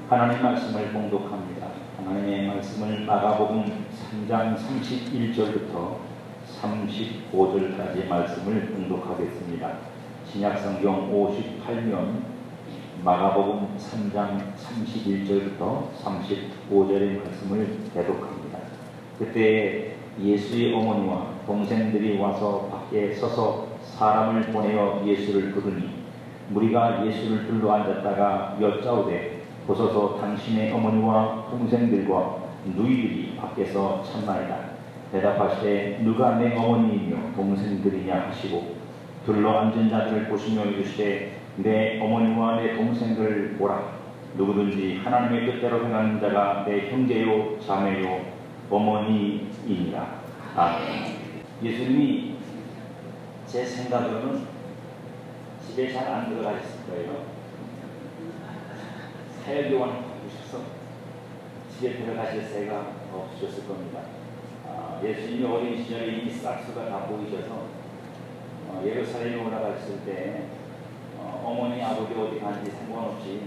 하나님의 말씀을 봉독합니다. 하나님의 말씀을 마가복음 3장 31절부터 35절까지 말씀을 봉독하겠습니다. 신약성경 58면 마가복음 3장 31절부터 35절의 말씀을 대독합니다. 그때 예수의 어머니와 동생들이 와서 밖에 서서 사람을 보내어 예수를 부르니 무리가 예수를 둘러앉았다가 여짜오되 보소서 당신의 어머니와 동생들과 누이들이 밖에서 찾나이다. 대답하시되 누가 내 어머니이며 동생들이냐 하시고 둘러앉은 자들을 보시며 이르시되 내 어머니와 내 동생들을 보라. 누구든지 하나님의 뜻대로 행하는 자가 내 형제요 자매요 어머니이니라. 아멘. 예수님이 제 생각으로는 집에 잘 안 들어가셨을 거예요. 사역요원을 바꾸셔서 집에 들어가실 새가 없으셨을 겁니다. 예수님이 어린 시절에 이미 싹수가 다 보이셔서 예루살렘에 올라갔을 때 어머니 아버지 어디 간지 상관없이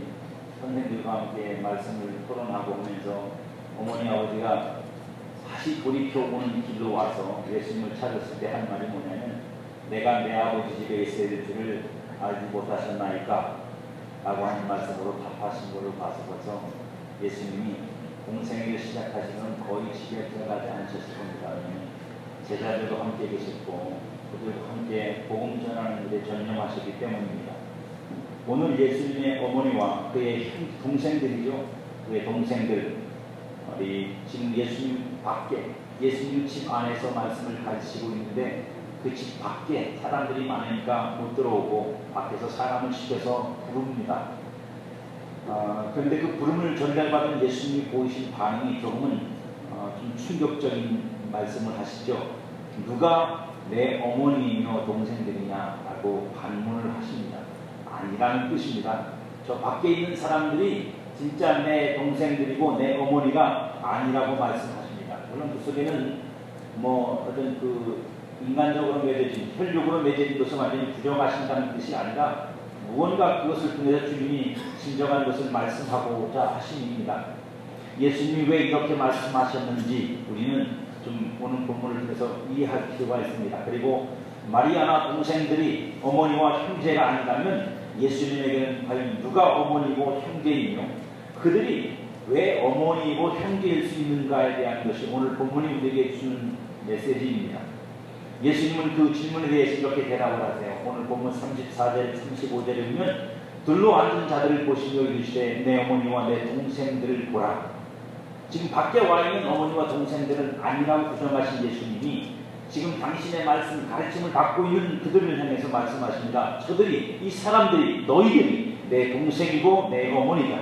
선생들과 함께 말씀을 토론하고 하면서 어머니 아버지가 다시 돌이켜 오는 길로 와서 예수님을 찾았을 때 한 말이 뭐냐면 내가 내 아버지 집에 있어야 될 줄을 알지 못하셨나이까? 라고 하는 말씀으로 답하신 것을 봐서 벌써 예수님이 공생애를 시작하시면 거의 집에 들어가지 않으셨을 겁니다. 제자들도 함께 계셨고 그들도 함께 복음 전하는 일에 전념하셨기 때문입니다. 오늘 예수님의 어머니와 그의 동생들이죠. 그의 동생들 지금 예수님 밖에 예수님 집 안에서 말씀을 가르치고 있는데 그 집 밖에 사람들이 많으니까 못 들어오고 밖에서 사람을 시켜서 부릅니다. 그런데 그 부름을 전달받은 예수님이 보이신 반응이 조금은 좀 충격적인 말씀을 하시죠. 누가 내 어머니이며 동생들이냐라고 반문을 하십니다. 아니라는 뜻입니다. 저 밖에 있는 사람들이 진짜 내 동생들이고 내 어머니가 아니라고 말씀하십니다. 물론 그 속에는 어떤 그 인간적으로 맺어진, 혈육으로 맺어진 것을 완전히 부정하신다는 뜻이 아니라 무언가 그것을 통해서 주님이 진정한 것을 말씀하고자 하심입니다. 예수님이 왜 이렇게 말씀하셨는지 우리는 좀 오늘 본문을 통해서 이해할 필요가 있습니다. 그리고 마리아나 동생들이 어머니와 형제가 아니라면 예수님에게는 과연 누가 어머니고 형제이며 그들이 왜 어머니이고 형제일 수 있는가에 대한 것이 오늘 본문이 우리에게 주는 메시지입니다. 예수님은 그 질문에 대해서 이렇게 대답을 하세요. 오늘 본문 34절, 35절에 보면 둘러앉은 자들을 보시며 이르시되 내 어머니와 내 동생들을 보라. 지금 밖에 와 있는 어머니와 동생들은 아니라고 부정하신 예수님이 지금 당신의 말씀, 가르침을 받고 있는 그들을 향해서 말씀하십니다. 저들이, 이 사람들이, 너희들이 내 동생이고 내 어머니다.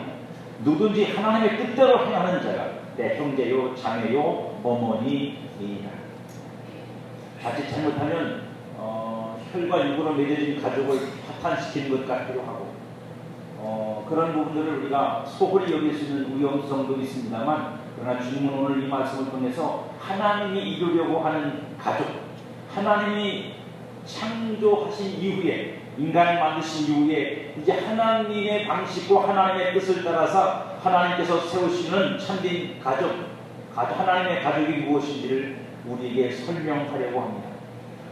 누군지 하나님의 뜻대로 행하는 자가 내 형제요 자매요 어머니이다. 자칫 잘못하면 혈과 육으로 맺어진 가족을 파탄시키는 것 같기도 하고 그런 부분들을 우리가 소홀히 여길 수 있는 위험성도 있습니다만 그러나 주님은 오늘 이 말씀을 통해서 하나님이 이루려고 하는 가족, 하나님이 창조하신 이후에 인간을 만드신 이후에 이제 하나님의 방식과 하나님의 뜻을 따라서 하나님께서 세우시는 참된 가족, 하나님의 가족이 무엇인지를 우리에게 설명하려고 합니다.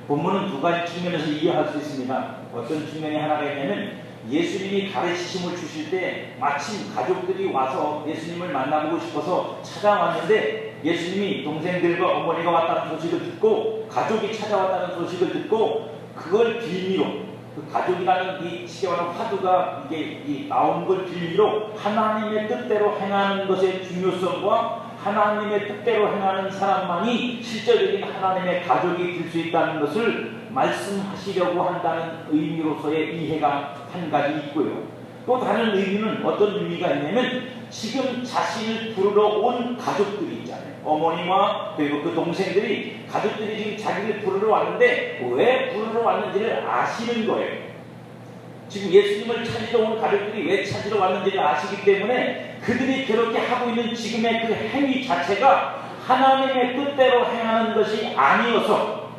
본문은 두 가지 측면에서 이해할 수 있습니다. 어떤 측면이 하나가 있냐면 예수님이 가르치심을 주실 때 마침 가족들이 와서 예수님을 만나보고 싶어서 찾아왔는데 예수님이 동생들과 어머니가 왔다는 소식을 듣고 가족이 찾아왔다는 소식을 듣고 그걸 빌미로 그 가족이라는 이 시계와는 화두가 이게 나온 걸 빌미로 하나님의 뜻대로 행하는 것의 중요성과 하나님의 뜻대로 행하는 사람만이 실제적인 하나님의 가족이 될 수 있다는 것을 말씀하시려고 한다는 의미로서의 이해가 한 가지 있고요. 또 다른 의미는 어떤 의미가 있냐면 지금 자신을 부르러 온 가족들이 있잖아요. 어머니와 그리고 그 동생들이 가족들이 지금 자기를 부르러 왔는데 왜 부르러 왔는지를 아시는 거예요. 지금 예수님을 찾으러 온 가족들이 왜 찾으러 왔는지를 아시기 때문에 그들이 그렇게 하고 있는 지금의 그 행위 자체가 하나님의 뜻대로 행하는 것이 아니어서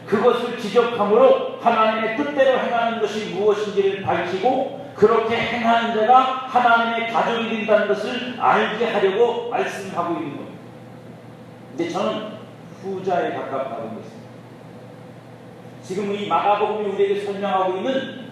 그것을 지적함으로 하나님의 뜻대로 행하는 것이 무엇인지를 밝히고 그렇게 행하는 자가 하나님의 가족이 된다는 것을 알게 하려고 말씀하고 있는 겁니다. 근데 저는 후자에 가깝다고 했습니다. 지금 이 마가복음이 우리에게 설명하고 있는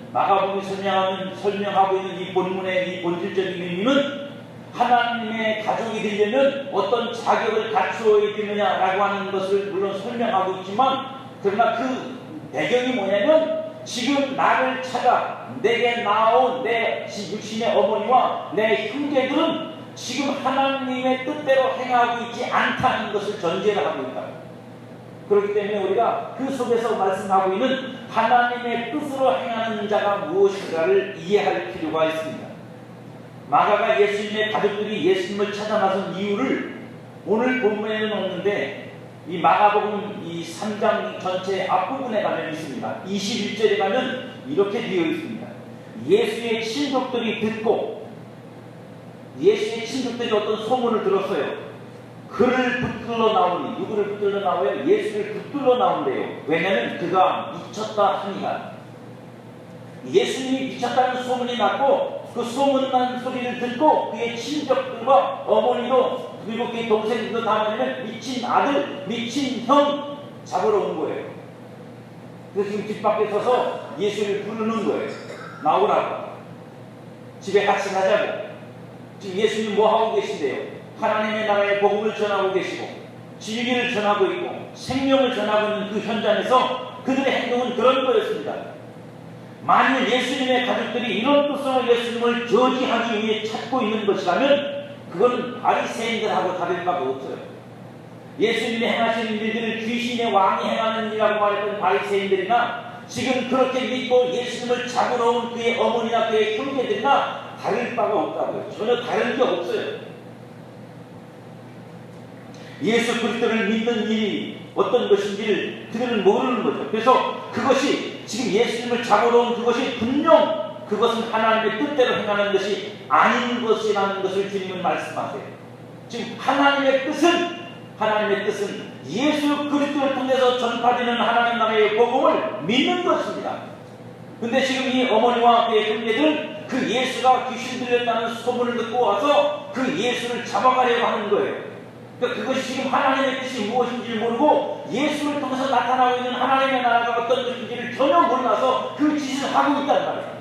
설명하고 있는 이 본문의 이 본질적인 의미는 하나님의 가족이 되려면 어떤 자격을 갖추어야 되느냐라고 하는 것을 물론 설명하고 있지만, 그러나 그 배경이 뭐냐면 지금 나를 찾아 내게 나온 내 육신의 어머니와 내 형제들은 지금 하나님의 뜻대로 행하고 있지 않다는 것을 전제를 하고 있다. 그렇기 때문에 우리가 그 속에서 말씀하고 있는 하나님의 뜻으로 행하는 자가 무엇인가를 이해할 필요가 있습니다. 마가가 예수님의 가족들이 예수님을 찾아 나선 이유를 오늘 본문에는 없는데 이 마가복음 이 3장 전체 앞부분에 가면 있습니다. 21절에 가면 이렇게 되어 있습니다. 예수의 친족들이 어떤 소문을 들었어요. 그를 붙들러 나오니, 누구를 붙들러 나와요? 예수를 붙들러 나온대요. 왜냐하면 그가 미쳤다 하니라. 예수님이 미쳤다는 소문이 났고, 그 소문난 소리를 듣고 그의 친족들과 어머니도 그리고 그의 동생들도 다 뭐냐면 미친 아들, 미친 형 잡으러 온 거예요. 그래서 지금 집 밖에 서서 예수를 부르는 거예요. 나오라고. 집에 같이 가자고. 지금 예수님 뭐 하고 계신데요? 하나님의 나라의 복음을 전하고 계시고 진리를 전하고 있고 생명을 전하고 있는 그 현장에서 그들의 행동은 그런 거였습니다. 만일 예수님의 가족들이 이런 뜻으로 예수님을 저지하기 위해 찾고 있는 것이라면 그건 바리새인들하고 다를 바가 없어요. 예수님이 행하시는 일들을 귀신의 왕이 행하는 일이라고 말했던 바리새인들이나 지금 그렇게 믿고 예수님을 잡으러 온 그의 어머니나 그의 형제들이나 다를 바가 없다고요. 전혀 다른 게 없어요. 예수 그리스도를 믿는 일이 어떤 것인지를 그들은 모르는 거죠. 그래서 그것이 지금 예수님을 잡으러 온 그것이 분명 그것은 하나님의 뜻대로 행하는 것이 아닌 것이라는 것을 주님은 말씀하세요. 지금 하나님의 뜻은 예수 그리스도를 통해서 전파되는 하나님 나라의 복음을 믿는 것입니다. 근데 지금 이 어머니와 그의 형제들은 그 예수가 귀신 들렸다는 소문을 듣고 와서 그 예수를 잡아가려고 하는 거예요. 그러니까 그것이 지금 하나님의 뜻이 무엇인지를 모르고 예수를 통해서 나타나고 있는 하나님의 나라가 어떤 것인지를 전혀 몰라서 그 짓을 하고 있단 말이에요.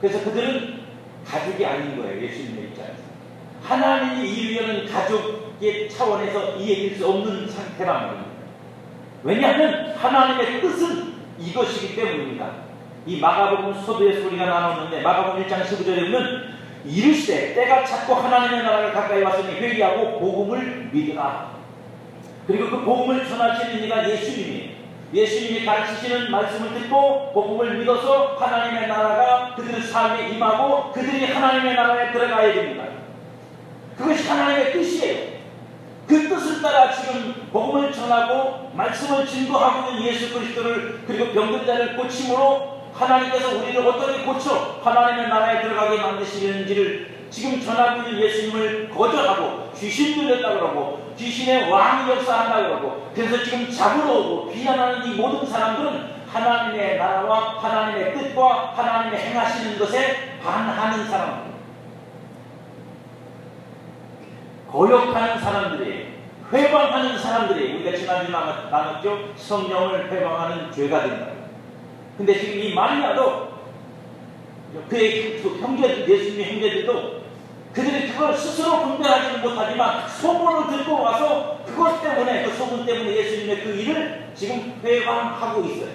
그래서 그들은 가족이 아닌 거예요. 예수님의 입장에서. 하나님이 이루려는 가족의 차원에서 이해될 수 없는 상태란 말입니다. 왜냐하면 하나님의 뜻은 이것이기 때문입니다. 이 마가복음 서두에 소리가 나오는데 마가복음 1장 15절에 보면 이르시되 때가 찼고 하나님의 나라가 가까이 왔으니 회개하고 복음을 믿으라. 그리고 그 복음을 전하시는 이가 예수님이 가르치시는 말씀을 듣고 복음을 믿어서 하나님의 나라가 그들 삶에 임하고 그들이 하나님의 나라에 들어가야 됩니다. 그것이 하나님의 뜻이에요. 그 뜻을 따라 지금 복음을 전하고 말씀을 증거하고 있는 예수 그리스도를 그리고 병든 자를 고침으로 하나님께서 우리를 어떻게 고쳐 하나님의 나라에 들어가게 만드시는지를 지금 전하고 있는 예수님을 거절하고 귀신 들렸다고 그러고 귀신의 왕이 역사한다고 그러고 그래서 지금 잡으러 오고 비난하는 이 모든 사람들은 하나님의 나라와 하나님의 뜻과 하나님의 행하시는 것에 반하는 사람들, 거역하는 사람들이, 회방하는 사람들이, 우리가 지난주에 나눴죠. 성령을 회방하는 죄가 된다. 근데 지금 이 마리아도 그의 형제들, 예수님의 형제들도 그들이 그걸 스스로 분별하지는 못하지만 소문을 듣고 와서 그것 때문에, 그 소문 때문에 예수님의 그 일을 지금 회방하고 있어요.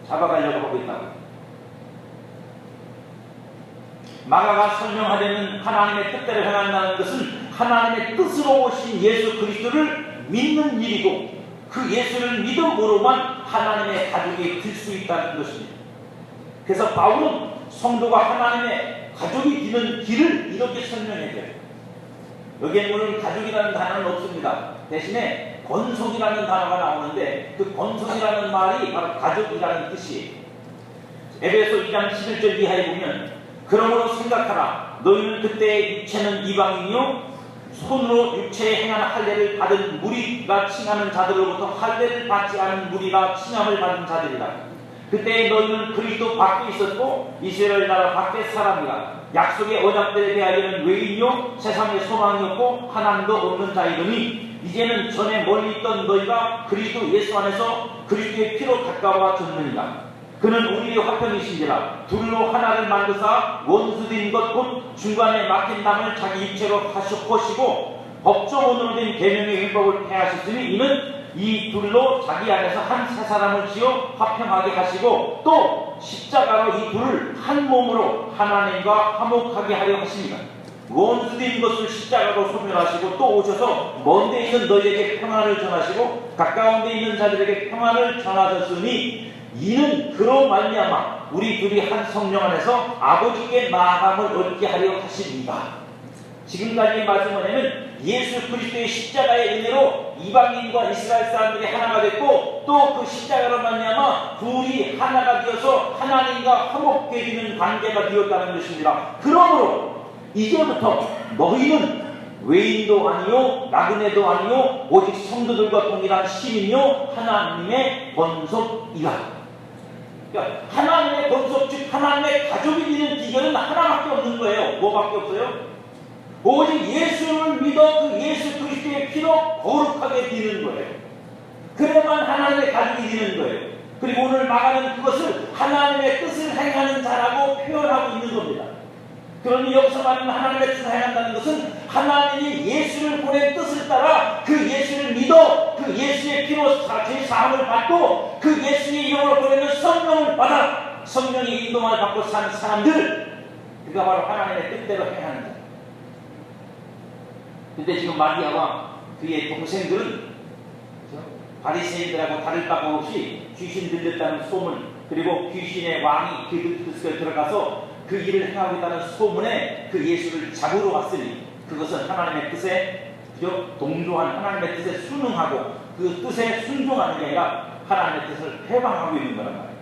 잡아가려고 하고 있다고. 마가가 설명하려는 하나님의 뜻대로 행한다는 것은 하나님의 뜻으로 오신 예수 그리스도를 믿는 일이고 그 예수를 믿음으로만 하나님의 가족이 될 수 있다는 것입니다. 그래서 바울은 성도가 하나님의 가족이 되는 길을 이렇게 설명해줘요. 여기에 물론 가족이라는 단어는 없습니다. 대신에 권속이라는 단어가 나오는데 그 권속이라는 말이 바로 가족이라는 뜻이에요. 에베소 2장 11절 이하에 보면 그러므로 생각하라. 너희는 그때의 육체는 이방인이요 손으로 육체에 행하는 할례를 받은 무리가 칭하는 자들로부터 할례를 받지 않은 무리가 칭함을 받은 자들이라. 그때 너희는 그리스도 밖에 있었고 이스라엘 나라 밖에 사람이라. 약속의 언약들에 대하여는 외인요 세상의 소망이었고 하나님도 없는 자이더니 이제는 전에 멀리 있던 너희가 그리스도 예수 안에서 그리스도의 피로 가까워졌느니라. 그는 우리의 화평이신지라. 둘로 하나를 만드사 원수된 것 곧 중간에 막힌 남을 자기 입체로 하시고 법조문으로 된 계명의 율법을 폐하셨으니 이는 이 둘로 자기 안에서 한 세 사람을 지어 화평하게 하시고 또 십자가로 이 둘을 한 몸으로 하나님과 화목하게 하려 하십니다. 원수된 것을 십자가로 소멸하시고 또 오셔서 먼 데 있는 너희에게 평안을 전하시고 가까운 데 있는 자들에게 평안을 전하셨으니 이는 그로 말미암아 우리 둘이 한 성령 안에서 아버지께 나아감을 얻게 하려 하십니다. 지금까지 말씀 뭐냐면 예수 그리스도의 십자가의 은혜로 이방인과 이스라엘 사람들이 하나가 됐고 또 그 십자가로 말미암아 둘이 하나가 되어서 하나님과 화목해지는 관계가 되었다는 것입니다. 그러므로 이제부터 너희는 외인도 아니요 나그네도 아니요 오직 성도들과 동일한 시민이요 하나님의 권속이라. 그러니까 하나님의 권속 즉 하나님의 가족이 되는 비결은 하나밖에 없는 거예요. 뭐밖에 없어요? 오직 예수를 믿어 그 예수 그리스도의 피로 거룩하게 되는 거예요. 그래야만 하나님의 가족이 되는 거예요. 그리고 오늘 말하는 그것을 하나님의 뜻을 행하는 자라고 표현하고 있는 겁니다. 그러니 여기서 말하는 하나님의 뜻을 행한다는 것은 하나님이 예수를 보낸 뜻을 따라 그 예수를 믿어 그 예수의 피로 제 사함을 받고 그 예수의 이름으로 보내는 성령을 받아 성령의 인도만을 받고 사는 사람들, 그가 바로 하나님의 뜻대로 행하는 자. 근데 지금 마리아와 그의 동생들은 바리새인들하고 다를 바가 없이 귀신 들렸다는 소문, 그리고 귀신의 왕이 그 뜻에 들어가서 그 일을 행하고 있다는 소문에 그 예수를 잡으러 왔으니 그것은 하나님의 뜻에 동조한 하나님의 뜻에 순응하고 그 뜻에 순종하는 게 아니라 하나님의 뜻을 해방하고 있는 거란 말이에요.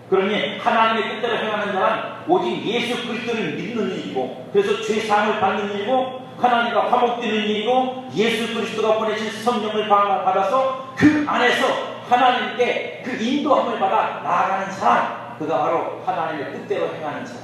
그러니 하나님의 뜻대로 행하는 자는 오직 예수 그리스도를 믿는 일이고 그래서 죄사함을 받는 일이고 하나님과 화목되는 일이고 예수 그리스도가 보내신 성령을 받아서 그 안에서 하나님께 그 인도함을 받아 나아가는 사람, 그가 바로 하나님의 뜻대로 행하는 사람.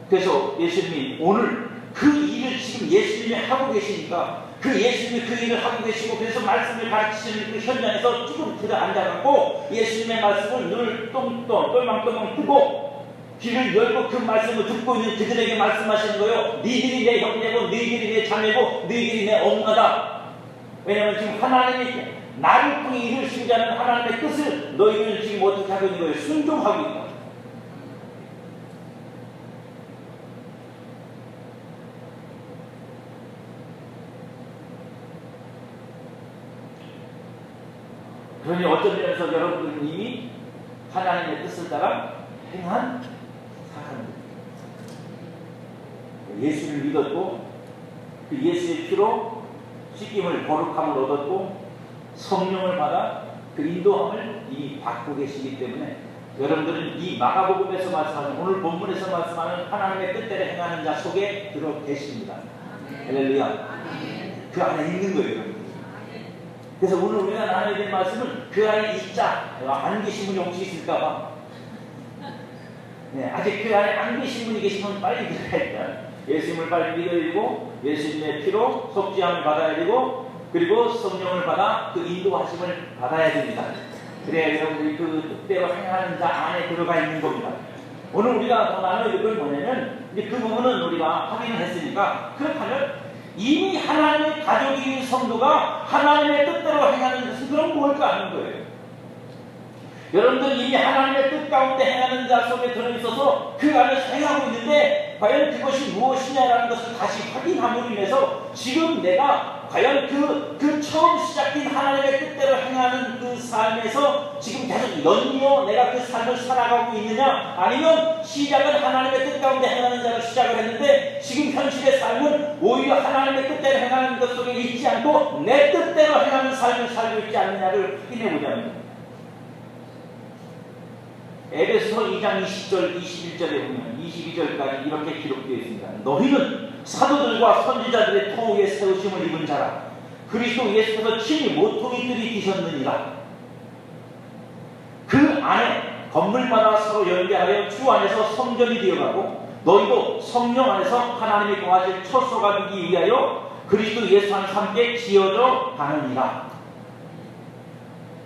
그래서 예수님이 오늘 그 일을 지금 예수님이 하고 계시니까 그 예수님이 그 일을 하고 계시고 그래서 말씀을 가르치시는 그 현장에서 쭉 앉아갖고 예수님의 말씀을 늘 똘망똘망 뜨고 귀를 열고 그 말씀을 듣고 있는 그들에게 말씀하시는 거예요. 너희들이 내 형제고 너희들이 내 자매고 너희들이 내 엄마다. 왜냐하면 지금 하나님이 나를 통해 일을 시키자는 하나님의 뜻을 너희들은 지금 어떻게 하고 있는 거예요? 순종하고 있는 거예요. 그러니 어떤 면에서 여러분들은 이미 하나님의 뜻을 따라 행한 사람들, 예수를 믿었고 그 예수의 피로 씻김을 거룩함을 얻었고 성령을 받아 그 인도함을 이미 받고 계시기 때문에 여러분들은 이 마가복음에서 말씀하는 오늘 본문에서 말씀하는 하나님의 뜻대로 행하는 자 속에 들어 계십니다. 할렐루야. 그 안에 있는 거예요. 여러분. 그래서 오늘 우리가 나눠야 될 말씀은 그 안에 있자. 안 계신 분이 혹시 있을까봐. 네, 아직 그 안에 안 계신 분이 계시면 빨리 들어야 돼요. 예수님을 빨리 믿어야 되고 예수님의 피로 속죄함을 받아야 되고 그리고 성령을 받아 그 인도하심을 받아야 됩니다. 그래야 여러분들이 그 뜻대로 행하는 자 안에 들어가 있는 겁니다. 오늘 우리가 더 나눠야 될 건 뭐냐면 이제 그 부분은 우리가 확인을 했으니까 그렇다면 이미 하나님의 가족인 성도가 하나님의 뜻대로 행하는 것은 그럼 뭘까 하는 거예요. 여러분들 이미 하나님의 뜻 가운데 행하는 자 속에 들어있어서 그 안에서 행하고 있는데 과연 그것이 무엇이냐라는 것을 다시 확인함으로 인해서 지금 내가 과연 그 처음 시작된 하나님의 뜻대로 행하는 그 삶에서 지금 계속 연이어 내가 그 삶을 살아가고 있느냐, 아니면 시작은 하나님의 뜻 가운데 행하는 자로 시작을 했는데 지금 현실의 삶은 오히려 하나님의 뜻대로 행하는 것 속에 있지 않고 내 뜻대로 행하는 삶을 살고 있지 않느냐를 확인해보자는 겁니다. 에베소서 2장 20절 21절에 보면 22절까지 이렇게 기록되어 있습니다. 너희는 사도들과 선지자들의 통 위에 세우심을 입은 자라. 그리스도 예수께서 친히 모퉁이들이 되셨느니라. 그 안에 건물마다 서로 연계하여 주 안에서 성전이 되어가고 너희도 성령 안에서 하나님이 거하실 처소가 되기 위하여 그리스도 예수 안에서 함께 지어져 가느니라.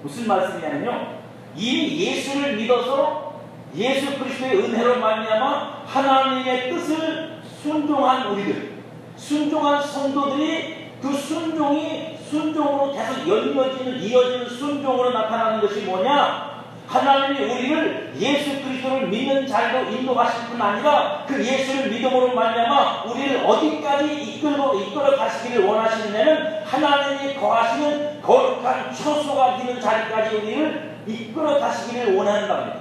무슨 말씀이냐면요, 이 예수를 믿어서 예수 그리스도의 은혜로 말미암아 하나님의 뜻을 순종한 우리들, 순종한 성도들이 그 순종으로 계속 이어지는 순종으로 나타나는 것이 뭐냐? 하나님이 우리를 예수 그리스도를 믿는 자리로 인도하실 뿐 아니라 그 예수를 믿음으로 말미암아 우리를 어디까지 이끌어 가시기를 원하시느냐면 하나님이 거하시는 거룩한 처소가 되는 자리까지 우리를 이끌어 가시기를 원하는 겁니다.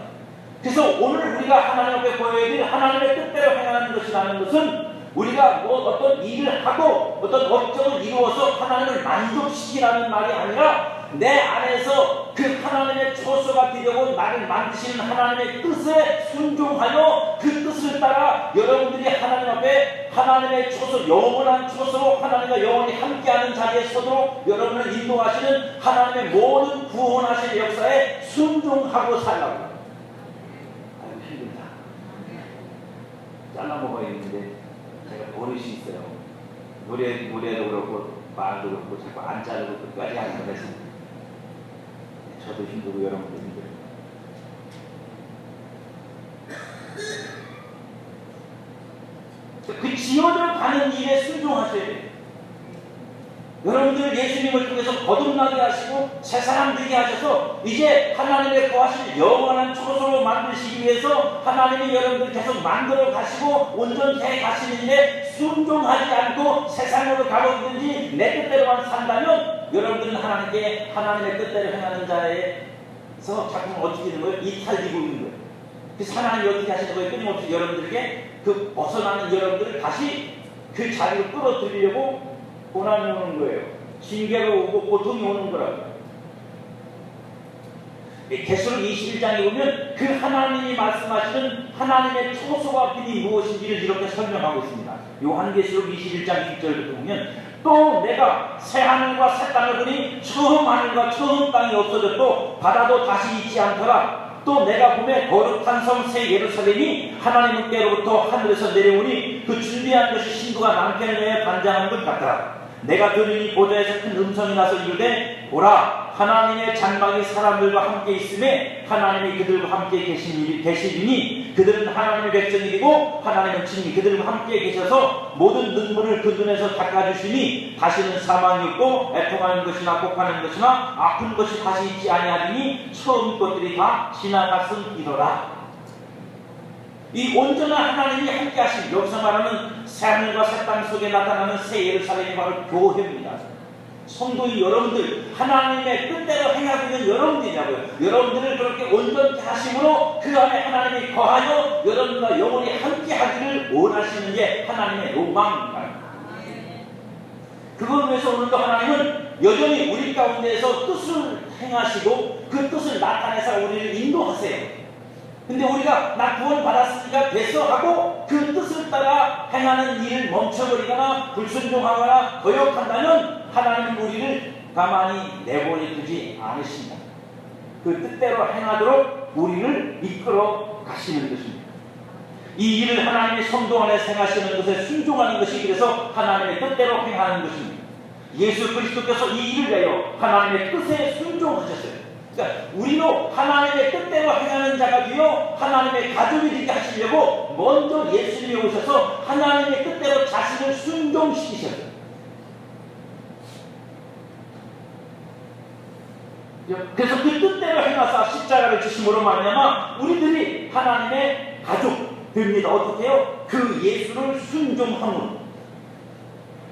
그래서 오늘 우리가 하나님 앞에 보여야 될 하나님의 뜻대로 행하는 것이라는 것은 우리가 어떤 일을 하고 어떤 업적을 이루어서 하나님을 만족시키라는 말이 아니라 내 안에서 그 하나님의 처소가 되려고 나를 만드시는 하나님의 뜻에 순종하여 그 뜻을 따라 여러분들이 하나님 앞에 하나님의 처소, 영원한 처소로 하나님과 영원히 함께하는 자리에 서도록 여러분을 인도하시는 하나님의 모든 구원하실 역사에 순종하고 살라고. 아유, 힘들다. 잘라 먹어야겠는데 제가 버릇이 있어요. 노래도 그렇고 말도 그렇고 자꾸 안 자르고 끝까지 하는 거라서 저도 힘들고 여러분도 힘들어요. 그 지어져 가는 일에 순종하셔야 돼요. 여러분들 예수님을 통해서 거듭나게 하시고 새 사람 되게 하셔서 이제 하나님의 거하실 영원한 처소로 만드시기 위해서 하나님이 여러분들 계속 만들어 가시고 온전히 해 가시는 일에 순종하지 않고 세상으로 가보든지 내 뜻대로만 산다면 여러분들은 하나님의 뜻대로 행하는 자에서 자꾸 어떻게 되는 거예요? 이탈되고 있는 거예요. 그래서 하나님이 어떻게 하시는 거예요? 끊임없이 여러분들에게 그 벗어나는 여러분들을 다시 그 자리로 끌어들이려고 고난이 오는 거예요. 징계가 오고 고통이 오는 거라고요. 계시록 21장에 보면 그 하나님이 말씀하시는 하나님의 처소가 빛이 무엇인지를 이렇게 설명하고 있습니다. 요한계시록 21장 1절부터 보면 또 내가 새 하늘과 새 땅을 보니 처음 하늘과 처음 땅이 없어졌고 바다도 다시 있지 않더라. 또 내가 보매 거룩한 성 새 예루살렘이 하나님께로부터 하늘에서 내려오니 그 준비한 것이 신부가 남편을 위해 반장한 것 같더라. 내가 들으니 보좌에서 큰 음성이 나서 이르되 보라 하나님의 장막이 사람들과 함께 있음에 하나님이 그들과 함께 계시리니 그들은 하나님의 백성이 되고 하나님은 친히 그들과 함께 계셔서 모든 눈물을 그 눈에서 닦아주시니 다시는 사망이 없고 애통하는 것이나 곡하는 것이나 아픈 것이 다시 있지 아니하리니 처음 것들이 다 지나갔음이로라. 이 온전한 하나님이 함께 하신, 여기서 말하는 새하늘과 새 땅 속에 나타나는 새 예루살렘이 바로 교회입니다. 성도인 여러분들, 하나님의 뜻대로 행하고 있는 여러분들이라고요. 여러분들을 그렇게 온전히 하심으로 그 안에 하나님이 거하여 여러분과 영원히 함께 하기를 원하시는 게 하나님의 로망입니다. 그걸 위해서 오늘도 하나님은 여전히 우리 가운데에서 뜻을 행하시고 그 뜻을 나타내서 우리를 인도하세요. 근데 우리가 나 구원 받았으니까 됐어 하고 그 뜻을 따라 행하는 일을 멈춰버리거나 불순종하거나 거역한다면 하나님은 우리를 가만히 내버려 두지 않으십니다. 그 뜻대로 행하도록 우리를 이끌어 가시는 것입니다. 이 일을 하나님의 성도 안에 행하시는 것에 순종하는 것이 그래서 하나님의 뜻대로 행하는 것입니다. 예수 그리스도께서 이 일을 위하여 하나님의 뜻에 순종하셨어요. 그러니까 우리도 하나님의 뜻대로 행하는 자가 되어 하나님의 가족이 되게 하시려고 먼저 예수님이 오셔서 하나님의 뜻대로 자신을 순종시키셨어요. 그래서 그 뜻대로 행하사 십자가를 주심으로 말미암아 우리들이 하나님의 가족 됩니다. 어떻게 해요? 그 예수를 순종함으로.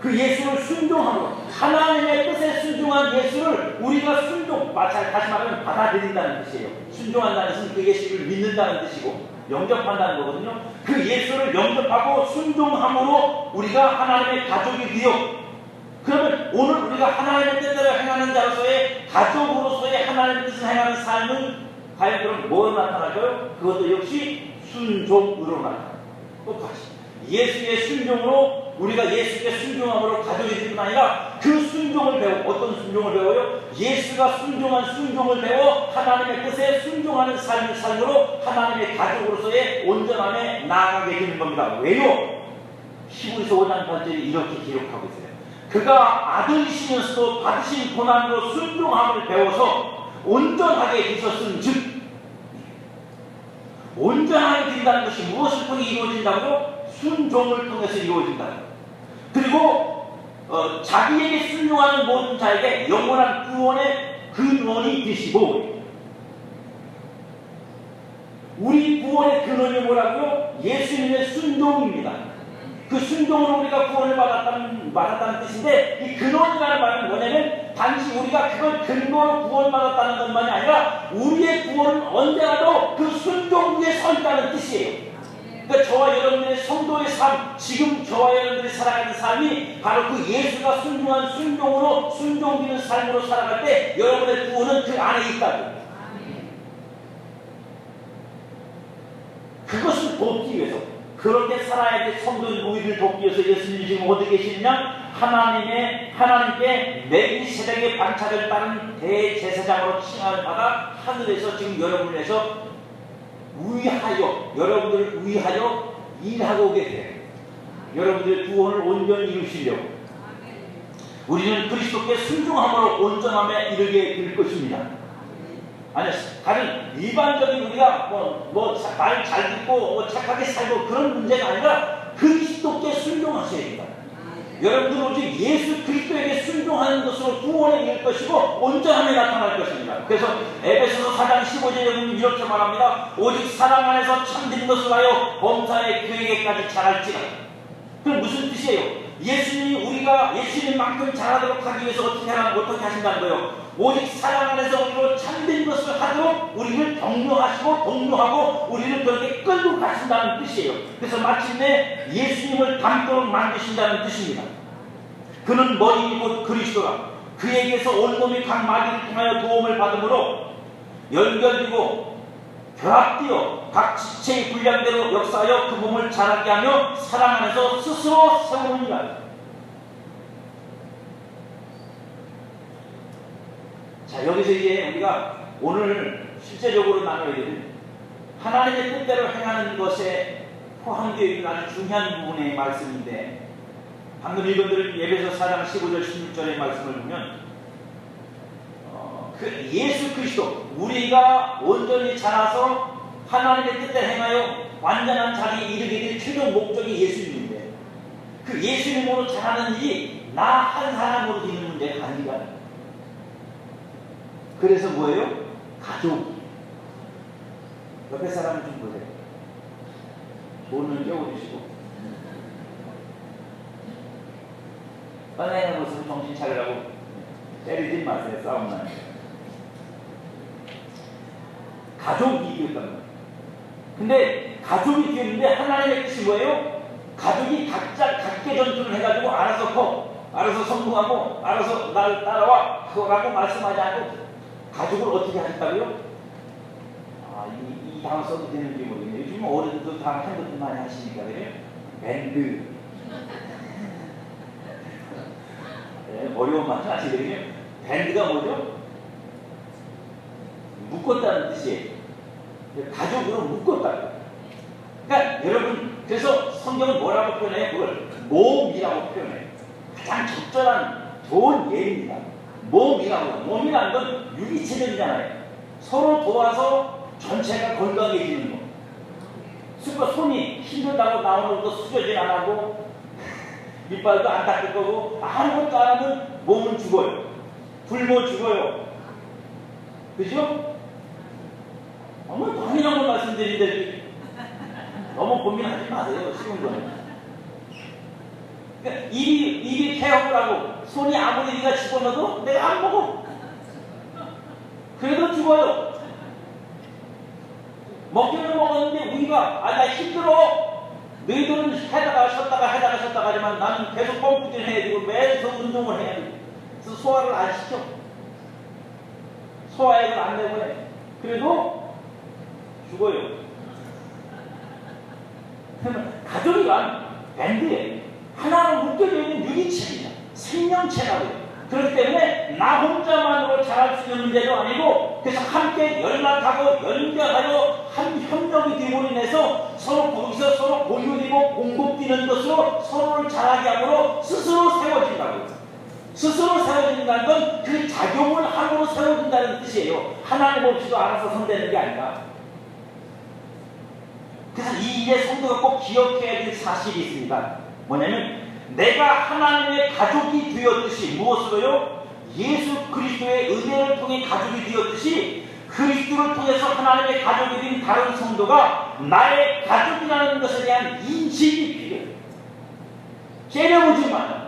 그 예수를 순종함으로 하나님의 뜻에 순종한 예수를 우리가 다시 말하면 받아들인다는 뜻이에요. 순종한다는 것은 그 예수를 믿는다는 뜻이고 영접한다는 거거든요. 그 예수를 영접하고 순종함으로 우리가 하나님의 가족이 되어, 그러면 오늘 우리가 하나님의 뜻대로 행하는 자로서의 가족으로서의 하나님의 뜻을 행하는 삶은 과연 그럼 뭐 나타나죠? 그것도 역시 순종으로 나타나요. 똑같이 예수의 순종으로 우리가 예수께 순종함으로 가족이 될 뿐 아니라 그 순종을 배워 어떤 순종을 배워요? 예수가 순종한 순종을 배워 하나님의 뜻에 순종하는 삶을 삶으로 하나님의 가족으로서의 온전함에 나아가게 되는 겁니다. 왜요? 히브리서 5장 8절이 이렇게 기록하고 있어요. 그가 아들이시면서도 받으신 고난으로 순종함을 배워서 온전하게 되셨은즉, 온전하게 된다는 것이 무엇을 통해 이루어진다고요? 순종을 통해서 이루어진다. 그리고 자기에게 순종하는 모든 자에게 영원한 구원의 근원이 되시고, 우리 구원의 근원이 뭐라고요? 예수님의 순종입니다. 그 순종으로 우리가 구원을 받았다는 뜻인데, 이 근원이라는 말은 뭐냐면 단지 우리가 그걸 근거로 구원받았다는 것만이 아니라 우리의 구원은 언제라도 그 순종 위에 서 있다는 뜻이에요. 그러니까 저와 여러분들의 성도의 삶, 지금 저와 여러분들이 살아가는 삶이 바로 그 예수가 순종한 순종으로 순종되는 삶으로 살아갈 때 여러분의 구원은 그 안에 있다고. 그것을 돕기 위해서, 그렇게 살아야 될 성도인 우리를 돕기 위해서 예수님이 지금 어디 계시느냐? 하나님께 멜기세덱의 반차를 따른 대제사장으로 칭함을 받아 하늘에서 지금 여러분을 위해서 여러분들을 위하여 일하고 계세요. 여러분들의 구원을 온전히 이루시려고. 우리는 그리스도께 순종함으로 온전함에 이르게 될 것입니다. 아니, 다른 일반적인 우리가 말 잘 듣고 착하게 살고 그런 문제가 아니라 그리스도께 순종하셔야 됩니다. 여러분들은 오직 예수 그리스도에게 순종하는 것으로 구원에 이를 것이고 온전함에 나타날 것입니다. 그래서 에베소서 4장 15절에 보면 이렇게 말합니다. 오직 사랑 안에서 참된 것을 하여 범사의 교회에게까지 자랄지라. 그럼 무슨 뜻이에요? 예수님이 우리가 예수님만큼 잘하도록 하기 위해서 어떻게 하신다는 거예요? 오직 사랑 안에서 우리로 참된 것을 하도록 우리를 격려하시고 독려하고 우리를 그렇게 끌고 가신다는 뜻이에요. 그래서 마침내 예수님을 닮도록 만드신다는 뜻입니다. 그는 머리인 곧 그리스도라. 그에게서 온 몸이 각 마디를 통하여 도움을 받음으로 연결되고 결합되어 각 지체의 분량대로 역사하여 그 몸을 자라게 하며 사랑 안에서 스스로 세우느니라. 자, 여기서 이제 우리가 오늘 실제적으로 나눠야 되는 하나님의 뜻대로 행하는 것에 포함되어 있는 아주 중요한 부분의 말씀인데, 방금 읽은 예배서 4장 15절 16절의 말씀을 보면 그 예수 그리스도, 우리가 온전히 자라서 하나님의 뜻대로 행하여 완전한 자리에 이르게 될 최종 목적이 예수님인데, 그 예수님으로 자라는 일이 나 한 사람으로 되는 문제가 아니라, 그래서 뭐예요? 가족. 옆에 사람을 좀 보세요. 돈을 깨워주시고 떠나는 모습을 정신 차리라고 때리지 마세요. 싸움 나는 가족이 이겼단 말이에요. 근데 가족이 되는데 하나님의 뜻이 뭐예요? 가족이 각자 각계 전투를 해가지고 알아서 커, 알아서 성공하고, 알아서 날 따라와, 그거라고 말씀하지 않고 가족을 어떻게 하셨다고요? 이 단어 써도 되는지 모르겠네요. 요즘 어른들도 다 핸드폰 많이 하시니까 그래요. 밴드. 네, 어려운 말은 아시거든요. 밴드가 뭐죠? 묶었다는 뜻이에요. 가족으로 묶었다. 그러니까 여러분, 그래서 성경은 뭐라고 표현해요? 그걸 몸이라고 표현해요. 가장 적절한 좋은 예입니다. 몸이라는 건 유기체적이잖아요. 서로 도와서 전체가 건강해지는 거. 그러니까 손이 힘들다고 나오는 거 수저질 안 하고 이빨도 안 닦을 거고 아무것도 안 하면 몸은 죽어요. 굶어 죽어요. 그죠? 당연한 걸 말씀드리는데 너무 고민하지 마세요. 쉬운 거는. 그러니까 입이 개업을 하고 손이 아무리 네가 집어넣어도 내가 안 먹어. 그래도 죽어요. 먹기는 먹었는데 우리가 나 힘들어. 너희들은 해다가 쉬었다가 하지만 나는 계속 펌프질 해야 되고 매일 운동을 해야 돼. 그래서 소화를 안 시켜. 소화액을 안 내보내. 그래도 죽어요. 가족이란 밴드예요. 하나로 묶여져 있는 유기체입니다. 생명체라고요. 그렇기 때문에 나 혼자만으로 잘할 수 있는 문제도 아니고, 그래서 함께 연락하고 연결하여 한 협력이 되고 인해서 서로 거기서 서로 공유되고 공급되는 것으로 서로를 잘하게 함으로 스스로 세워진다고요. 스스로 세워진다는 건 그 작용을 함으로 세워진다는 뜻이에요. 하나님 없이도 알아서 선되는 게 아니라. 그래서 이 일에 성도가 꼭 기억해야 될 사실이 있습니다. 뭐냐면 내가 하나님의 가족이 되었듯이, 무엇으로요? 예수 그리스도의 은혜를 통해 가족이 되었듯이 그리스도를 통해서 하나님의 가족이 된 다른 성도가 나의 가족이라는 것에 대한 인식이 필요해요. 째려보지 마요.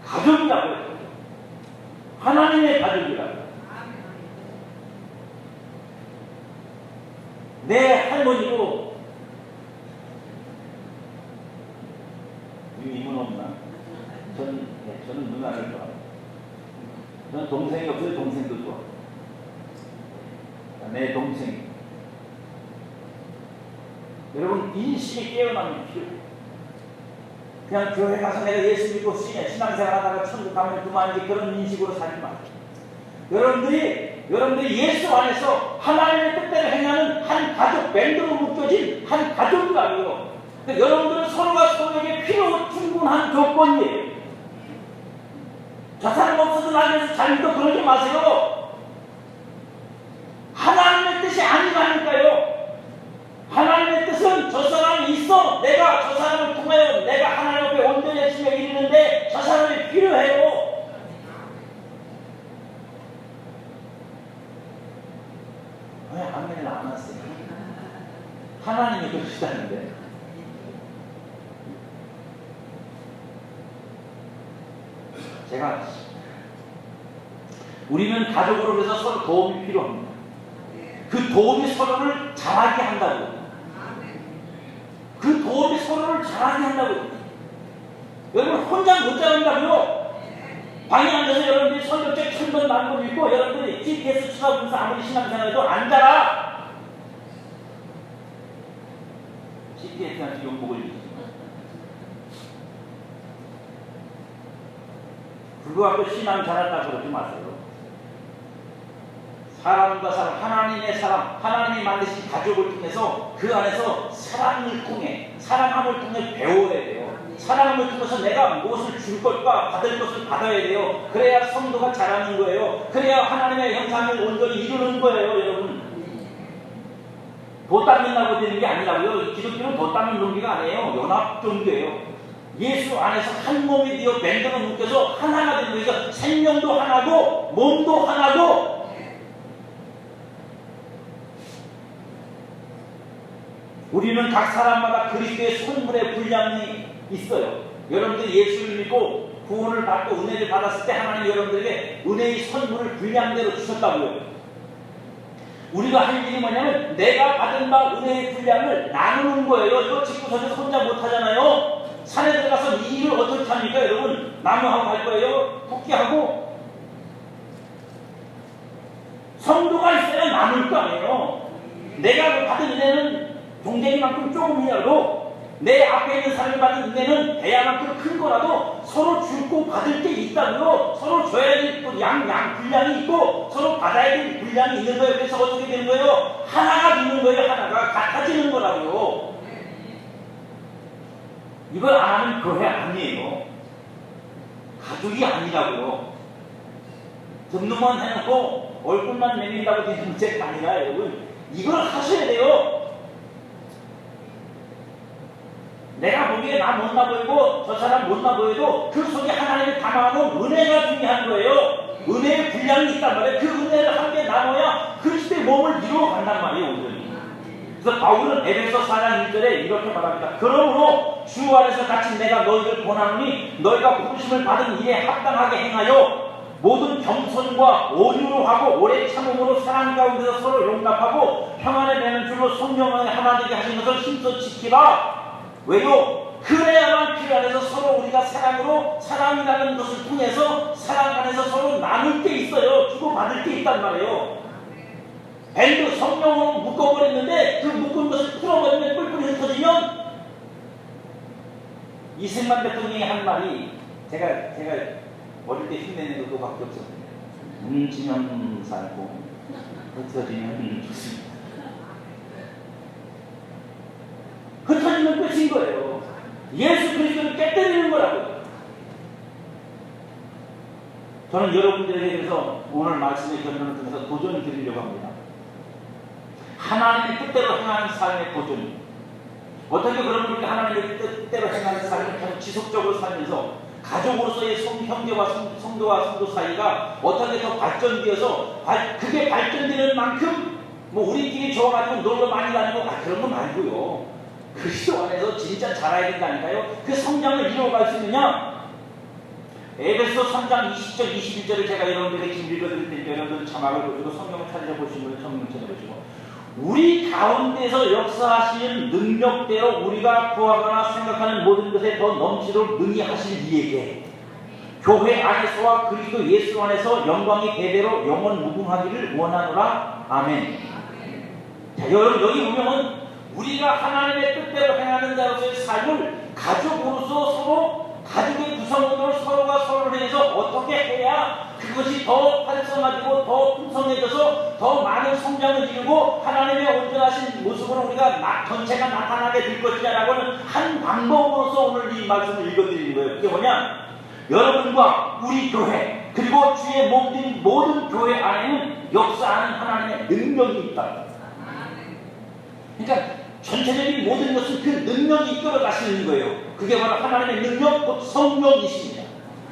가족이라고 해요. 하나님의 가족이라고. 내 할머니도 이문 없나? 저는 누나를 좋아해요. 저는 동생이 없어요. 동생도 좋아. 내 동생. 여러분, 인식이 깨어나면 필요해요. 그냥 교회 가서 내가 예수 믿고 신앙생활 하다가 천국 가면 그만이지, 그런 인식으로 살지 마세요. 여러분들이 예수 안에서 하나님의 뜻대로 행하는 한 가족, 밴드로 묶여진 한 가족이라고요. 그러니까 여러분들은 서로가 서로에게 필요 충분한 조건이에요. 저 사람 없어도 나에서 잘 믿어, 그러지 마세요. 하나님의 뜻이 아니라니까요. 하나님의 뜻은 저 사람이 있어, 내가 저 사람을 통하여 내가 하나님 앞에 온전히 열심히 이르는데 저 사람이 필요해요. 왜 아멘을 안 하세요? 하나님이 그러시다는데. 우리는 가족으로 해서 서로 도움이 필요합니다. 그 도움이 서로를 잘하게 한다고. 그 도움이 서로를 잘하게 한다고. 여러분 혼자 못 잘한다고요? 방에 앉아서 여러분들이 설교책 1000번 만번 읽고 여러분들이 GPS 쳐다보면서 아무리 신앙생활해도 안 자라. GPS한테 욕먹을 일이지. 그거 갖고 신앙 잘한다고 그러지 마세요. 사람과 사람, 하나님의 사람, 하나님이 만드신 가족을 통해서 그 안에서 사랑을 통해, 사랑함을 통해 배워야 돼요. 사랑함을 통해서 내가 무엇을 줄 것과 받을 것을 받아야 돼요. 그래야 성도가 자라는 거예요. 그래야 하나님의 형상을 온전히 이루는 거예요, 여러분. 도 닦는다고 되는 게 아니라고요. 기독교는 도 닦는 종교가 아니에요. 연합 종교예요. 예수 안에서 한 몸이 되어 밴드로 묶여서 하나가 되는 거예요. 생명도 하나고 몸도 하나고. 우리는 각 사람마다 그리스도의 선물의 분량이 있어요. 여러분들이 예수를 믿고 구원을 받고 은혜를 받았을 때 하나님 여러분들에게 은혜의 선물을 분량대로 주셨다고요. 우리가 할 일이 뭐냐면 내가 받은 바 은혜의 분량을 나누는 거예요. 이거 집구석에서 혼자 못하잖아요. 산에 들어가서 이 일을 어떻게 합니까 여러분? 나무하고 할 거예요? 토끼하고? 성도가 있어야 나눌 거 아니에요. 내가 받은 은혜는 동생이만큼 조금이라도 내 앞에 있는 사람이 받은 은혜는 대야만큼 큰 거라도 서로 주고 받을 게 있다고요. 서로 줘야 될 분량이 있고 서로 받아야 될 분량이 있는 거예요. 그래서 어떻게 되는 거예요? 하나가 되는 거예요. 하나가 같아지는 거라고요. 이걸 안 하면 교회 아니에요. 가족이 아니라고요. 듣는만 해놓고 얼굴만 내민다고 되는 문제가 아니라 여러분 이걸 하셔야 돼요. 내가 보기에 나 못나 보이고 저 사람 못나 보여도 그 속에 하나님이 담아놓은 은혜가 중요한 거예요. 은혜의 분량이 있단 말이에요. 그 은혜를 함께 나눠야 그리스도의 몸을 이루어 간단 말이에요. 오늘. 그래서 바울은 에베소 4장 1절에 이렇게 말합니다. 그러므로 주 안에서 같이 내가 너희를 권하노니 너희가 부르심을 받은 일에 합당하게 행하여 모든 겸손과 온유로 하고 오래 참음으로 사랑 가운데서 서로 용납하고 평안에 매는 줄로 성령을 하나 되게 하신 것을 힘써 지키라. 왜요? 그래야만 그 안에서 서로 우리가 사랑이라는 것을 통해서 사랑 안에서 서로 나눌 게 있어요. 주고 받을 게 있단 말이에요. 밴드 성령으로 묶어버렸는데 그 묶은 것을 풀어버리면 뿔뿔이 흩어지면 이승만 대통령이 한 말이 제가 어릴 때 흉내내는 그거밖에 없었거든요. 뭉치면 살고 흩어지면 죽습니다. 흩어지면 끝인 거예요. 예수 그리스도를 깨뜨리는 거라고요. 저는 여러분들에게 그래서 오늘 말씀의 결론을 통해서 도전을 드리려고 합니다. 하나님의 뜻대로 행하는 삶의 도전. 어떻게 그런 분이 하나님의 뜻대로 행하는 삶을 계속 지속적으로 살면서 가족으로서의 형제와 성도와 성도 사이가 어떻게 더 발전되어서 그게 발전되는 만큼 뭐 우리끼리 좋아가지고 놀러 많이 다니고 그런 거 말고요. 그리스도 안에서 진짜 자라야 된다니까요. 그 성장을 이루어갈 수 있느냐? 에베소 3장 20절 21절을 제가 여러분들에게 지금 읽어드릴 테니까 여러분들 자막을 보시고 성경을 찾아보시면 성경을 찾아보시고 우리 가운데서 역사하시는 능력대로 우리가 구하거나 생각하는 모든 것에 더 넘치도록 능히 하실 이에게 교회 안에서와 그리스도 예수 안에서 영광이 대대로 영원 무궁하기를 원하노라. 아멘. 자, 여러분 여기 보면 우리가 하나님의 뜻대로 행하는 자로서의 삶을 가족으로서 서로 가족의 구성원으로 서로가 서로를 해서 어떻게 해야 그것이 더 활성화되고 더 풍성해져서 더 많은 성장을 이루고 하나님의 온전하신 모습으로 우리가 전체가 나타나게 될 것이냐라고는 한 방법으로서 오늘 이 말씀을 읽어드리는 거예요. 그게 뭐냐? 여러분과 우리 교회 그리고 주의 몸된 모든 교회 안에는 역사하는 하나님의 능력이 있다. 그러니까 전체적인 모든 것은 그 능력이 이끌어 가시는 거예요. 그게 바로 하나님의 능력, 곧 성령이십니다.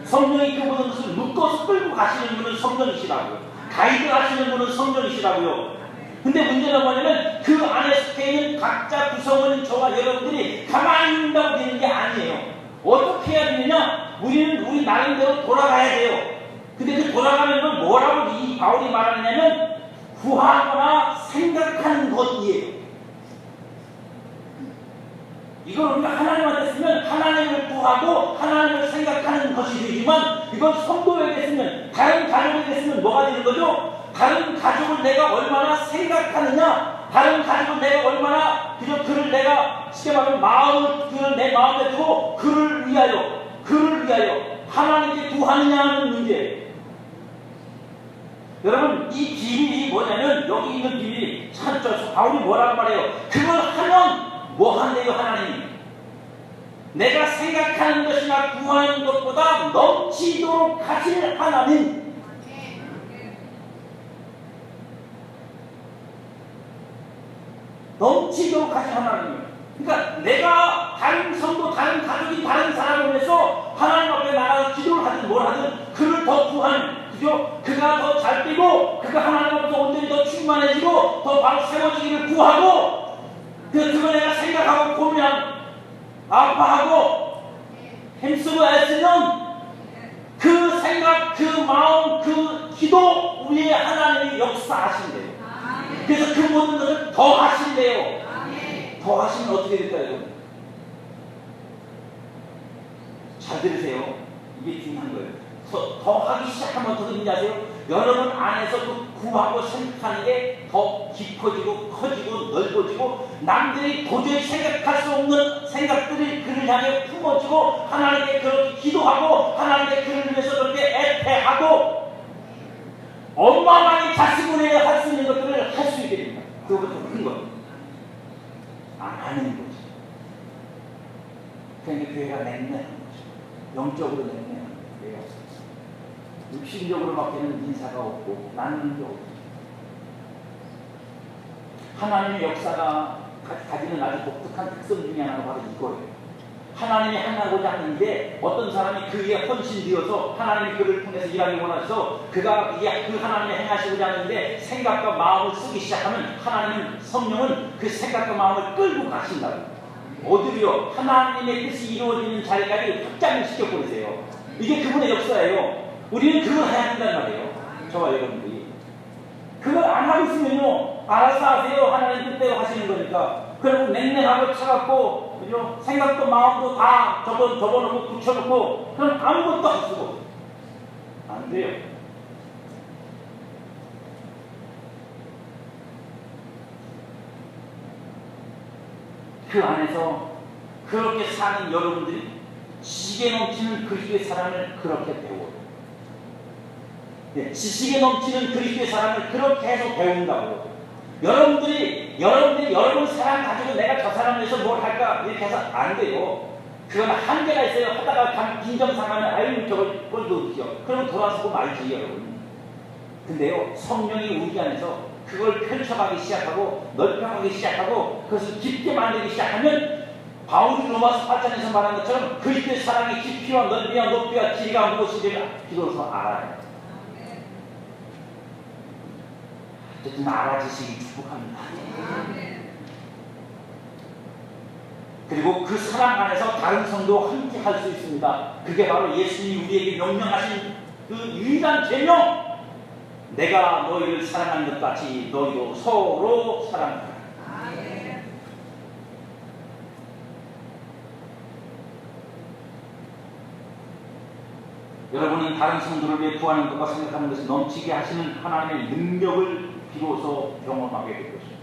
성령이 그 모든 것을 묶어서 끌고 가시는 분은 성령이시라고요. 가이드 하시는 분은 성령이시라고요. 근데 문제는 뭐냐면 그 안에 속해 있는 각자 구성원인 저와 여러분들이 가만히 있는다고 되는 게 아니에요. 어떻게 해야 되느냐? 우리는 우리 나름대로 돌아가야 돼요. 근데 그 돌아가는 건 뭐라고 이 바울이 말하느냐면 구하거나 생각하는 것이에요. 이걸 우리가 하나님한테 쓰면 하나님을 구하고 하나님을 생각하는 것이 되지만 이건 성도에게 쓰면 다른 가족에게 쓰면 뭐가 되는 거죠? 다른 가족을 내가 얼마나 생각하느냐, 다른 가족을 내가 얼마나 그를 내가 쉽게 말하면 그를 내 마음에 두고 그를 위하여 하나님께 구하느냐 하는 문제. 여러분 이 비밀이 뭐냐면 여기 있는 비밀이 참 바울이 뭐라고 말해요? 그걸 하면 뭐 한대요 하나님? 내가 생각하는 것이나 구하는 것보다 넘치도록 하실 하나님. 넘치도록 하실 하나님. 그러니까 내가 다른 성도, 다른 가족이 다른 사람을 위해서 하나님 앞에 나가서 기도를 하든 뭘 하든 그를 더 구하는, 그죠? 그가 더 잘 뛰고 그가 하나님 앞에서 온전히 더 충만해지고 더 바로 세워지기를 구하고 그걸 내가 생각하고 고민하고 아파하고 힘쓰고 애쓰면 그 생각, 그 마음, 그 기도 위에 하나님이 역사하신대요. 그래서 그 모든 것을 더 하신대요. 더 하시면 어떻게 될까요? 잘 들으세요. 이게 중요한 거예요. 더 하기 시작하면 어떻게 되는지 아세요? 여러분 안에서 그 구하고 생각하는 게 더 깊어지고 커지고 넓어지고 남들이 도저히 생각할 수 없는 생각들이 그를 향해 품어지고 하나님께 그렇게 기도하고 하나님께 그를 위해서 그렇게 애태하고 엄마만이 자식을 위해 할 수 있는 것들을 할 수 있게 됩니다. 그것부터 큰 것. 안 하는 거지. 그러니까 교회가 냉랭한 거죠. 영적으로 냉랭한 거예요. 육신적으로 맡기는 인사가 없고 나누는 게 없고 하나님의 역사가 가지는 아주 독특한 특성 중에 하나가 바로 이거예요. 하나님이 행하고자 하는데 어떤 사람이 그 위에 헌신되어서 하나님이 그를 통해서 일하기 원해서 그가 그 하나님이 행하시고자 하는데 생각과 마음을 쓰기 시작하면 하나님 성령은 그 생각과 마음을 끌고 가신다고. 어디로요? 하나님의 뜻이 이루어지는 자리까지 확장을 시켜버리세요. 이게 그분의 역사예요. 우리는 그걸 해야 된단 말이에요. 저와 여러분들이. 그걸 안 하고 있으면요, 알아서 하세요. 하나님 뜻대로 하시는 거니까. 그리고 냉랭하고 차갑고, 그죠? 생각도 마음도 다 접어놓고 붙여놓고, 그럼 아무것도 안 쓰고. 안 돼요. 그 안에서 그렇게 사는 여러분들이 지식에 넘치는 그리스도의 사랑을 그렇게 배워요. 네, 지식에 넘치는 그리스도의 사랑을 그렇게 해서 배운다고. 여러분들이 여러분 사랑 가지고 내가 저 사람을 위해서 뭘 할까 이렇게 해서 안 돼요. 그건 한계가 있어요. 하다가 빈정상하면 아유 저걸 넣으시죠. 그러면 돌아서고 말지 여러분. 근데요, 성령이 우리 안에서 그걸 펼쳐가기 시작하고 넓혀가기 시작하고 그것을 깊게 만들기 시작하면 바울이 로마서 8장에서 말한 것처럼 그리스도의 사랑의 깊이와 넓이와 높이와 길이가 무엇인지를 비로소 알아요. 어쨌든 알아지시기 축복합니다. 그리고 그 사랑 안에서 다른 성도와 함께 할 수 있습니다. 그게 바로 예수님이 우리에게 명령하신 그 유일한 계명. 내가 너희를 사랑하는 것 같이 너희도 서로 사랑하라. 여러분은 다른 성도를 위해 구하는 것과 생각하는 것을 넘치게 하시는 하나님의 능력을 비로소 경험하게 될 것입니다.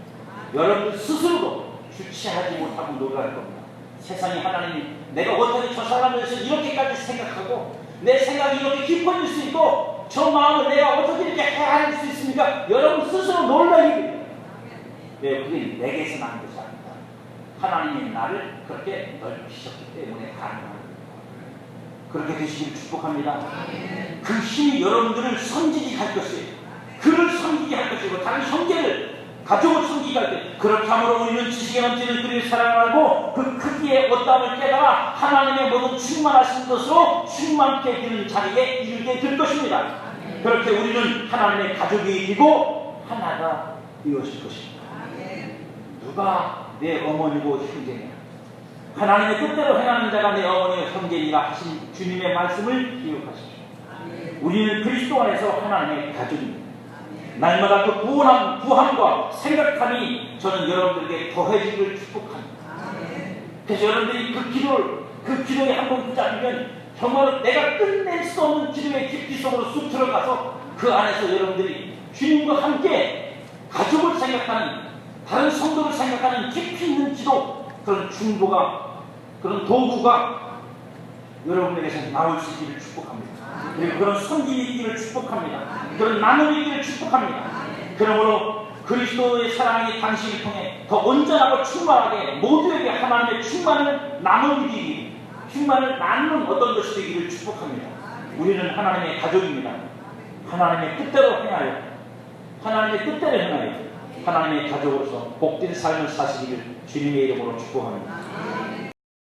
여러분 스스로도 주체하지 못하고 놀랄 겁니다. 세상에 하나님이 내가 어떻게 저 사람을 위해서 이렇게까지 생각하고 내 생각이 이렇게 깊어질 수 있고 저 마음을 내가 어떻게 이렇게 헤아릴 수 있습니까? 여러분 스스로 놀라게 됩니다. 네, 그게 내게서 난 것이 아닙니다. 하나님이 나를 그렇게 넓히셨기 때문에 가능한 겁니다. 그렇게 되시기를 축복합니다. 그 힘이 여러분들을 섬기게 할 것이에요. 그를 섬기게 할 것이고 다른 형제를 가족을 섬기게 할 때 그렇게 함으로 우리는 지식에 넘치는 그리스도의 사랑을 알고 그 크기의 어떠함을 깨달아 하나님의 모든 충만하신 것으로 충만케 되는 자리에 이르게 될 것입니다. 그렇게 우리는 하나님의 가족이 되고 하나가 되어질 것입니다. 누가 내 어머니고 형제냐? 하나님의 뜻대로 행하는 자가 내 어머니와 형제니라 하신 주님의 말씀을 기억하십시오. 우리는 그리스도 안에서 하나님의 가족입니다. 날마다 그 구함과 생각함이 저는 여러분들에게 더해지기를 축복합니다. 그래서 여러분들이 그 기도에 한번 붙잡으면 정말 내가 끝낼 수 없는 기도의 깊이 속으로 쑥 들어가서 그 안에서 여러분들이 주님과 함께 가족을 생각하는 다른 성도를 생각하는 깊이 있는 기도 그런 중보가 그런 도구가 여러분에게서 나올 수 있기를 축복합니다. 그리고 그런 섬김이 있기를 축복합니다. 그런 나눔이 있기를 축복합니다. 그러므로 그리스도의 사랑이 당신을 통해 더 온전하고 충만하게 모두에게 하나님의 충만을 나누기 충만을 나누는 어떤 것이 되기를 축복합니다. 우리는 하나님의 가족입니다. 하나님의 뜻대로 행하여 하나님의 가족으로서 복된 삶을 사시기를 주님의 이름으로 축복합니다.